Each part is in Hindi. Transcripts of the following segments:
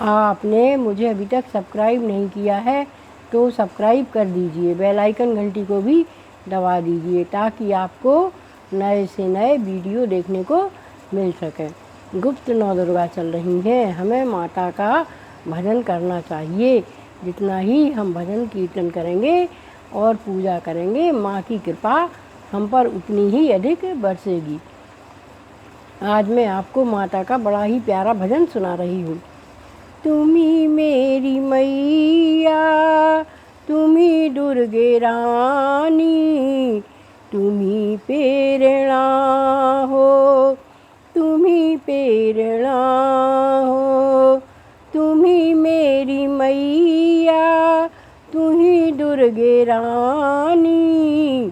आपने मुझे अभी तक सब्सक्राइब नहीं किया है तो सब्सक्राइब कर दीजिए, बेल आइकन घंटी को भी दबा दीजिए ताकि आपको नए से नए वीडियो देखने को मिल सके। गुप्त नौ दुर्गा चल रही हैं, हमें माता का भजन करना चाहिए। जितना ही हम भजन कीर्तन करेंगे और पूजा करेंगे, माँ की कृपा हम पर उतनी ही अधिक बरसेगी। आज मैं आपको माता का बड़ा ही प्यारा भजन सुना रही हूँ। तुम्ही मेरी मैया, तुम्ही दुर्गे रानी, तुम्ही प्रेरणा हो, तुम्ही प्रेरणा हो। तुम्ही मेरी मैया, तुम्ही दुर्गे रानी,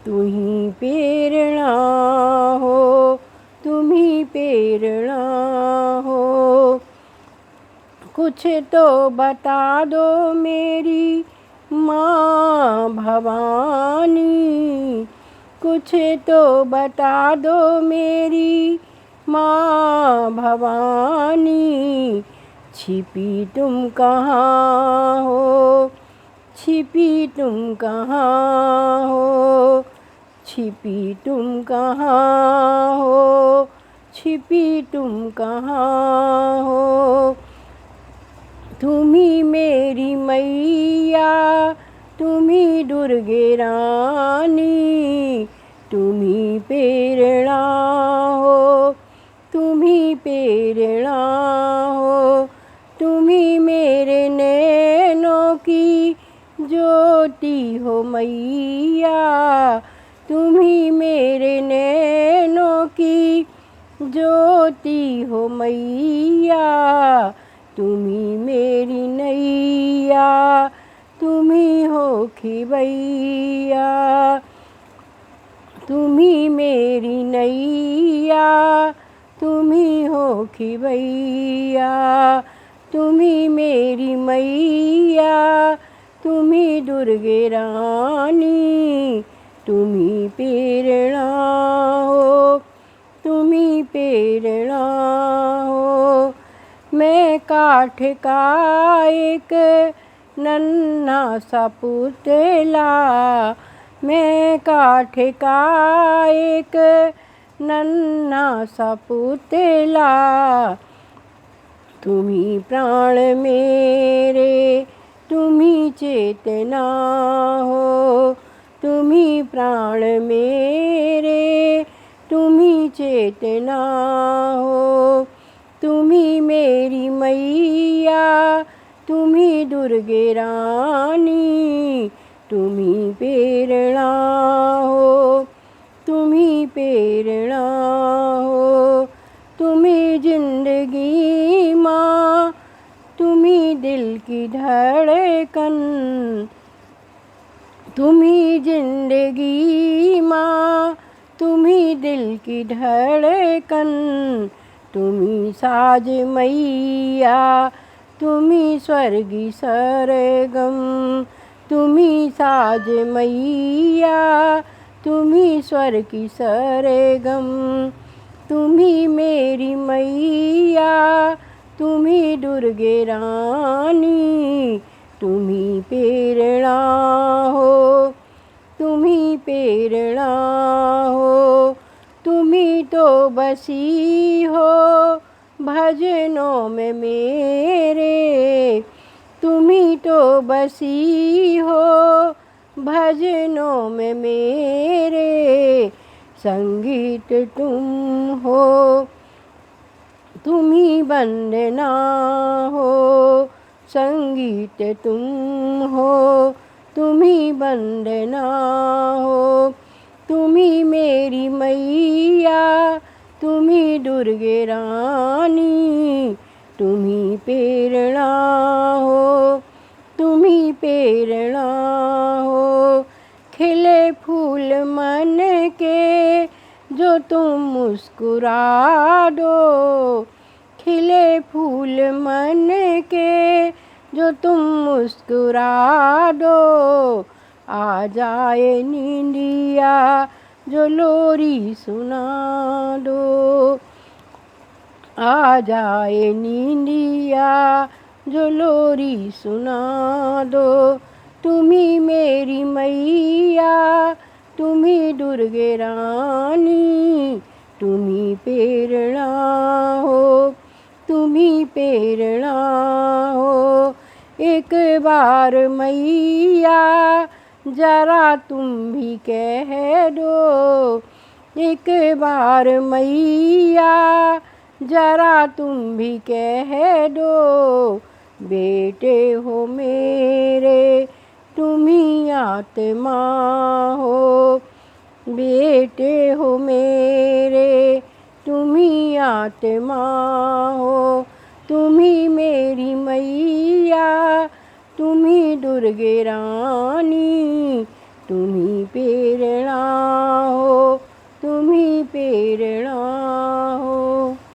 तुम्ही प्रेरणा हो, तुम्ही प्रेरणा हो। कुछ तो बता दो मेरी माँ भवानी, कुछ तो बता दो मेरी माँ भवानी। छिपी तुम कहाँ हो, छिपी तुम कहाँ हो, छिपी तुम कहाँ हो, छिपी तुम कहाँ हो। तुम्ही मेरी मैया, तुम्ही दुर्गे रानी, तुम्ही प्रेरणा हो, तुम्ही प्रेरणा हो। तुम्ही मेरे नैनों की ज्योति हो मैया, तुम्ही मेरे नैनों की ज्योति हो मैया। तुम्ही मेरी नैया, तुम्ही हो खिवैया, तुम्ही मेरी नैया, तुम्ही हो खिवैया। तुम्ही मेरी मैया, तुम्ही दुर्गे रानी, तुम्ही प्रेरणा हो, तुम्ही प्रेरणा हो। मैं काठ का एक नन्हा सा पुतला, मैं काठ का एक नन्हा सा पुतला। तुम्ही प्राण मेरे, तुम्ही चेतना हो, तुम्ही प्राण मेरे, तुम्ही चेतना हो। तुम्ही मेरी मैया, तुम्ही दुर्गे रानी, तुम्ही प्रेरणा हो, तुम्ही प्रेरणा हो। तुम्ही जिंदगी माँ, तुम्ही दिल की धड़कन, तुम्ही जिंदगी माँ, तुम्ही दिल की धड़कन। तुम्ही साज मैया, तुम्ही स्वर्गी सरगम, तुम्ही साज मैया, तुम्ही स्वर की सरगम। तुम्ही मेरी मैया, तुम्ही दुर्गे रानी, तुम्ही प्रेरणा हो, तुम्ही प्रेरणा हो। तुम्ही तो बसी हो भजनों में मेरे, तुम्ही तो बसी हो भजनों में मेरे। संगीत तुम हो, तुम्ही वंदना हो, संगीत तुम हो, तुम्ही वंदना हो। तुम्ही मेरी मैया, तुम्ही दुर्गे रानी, तुम्ही प्रेरणा हो, तुम्ही प्रेरणा हो। खिले फूल मन के जो तुम मुस्कुरा दो, खिले फूल मन के जो तुम मुस्कुरा दो। आ जाए नींदिया जो लोरी सुना दो, आ जाए नींदिया जो लोरी सुना दो। तुम्ही मेरी मैया, तुम्ही दुर्गे रानी, तुम्ही प्रेरणा हो, तुम्ही प्रेरणा हो। एक बार मैया जरा तुम भी कह दो, एक बार मैया जरा तुम भी कह दो। बेटे हो मेरे तुम ही आत्मा हो, बेटे हो मेरे तुम ही आत्मा हो। तुम ही मेरी मैया, तुम ही दुर्गे रानी, तुम ही प्रेरणा हो, तुम ही प्रेरणा हो।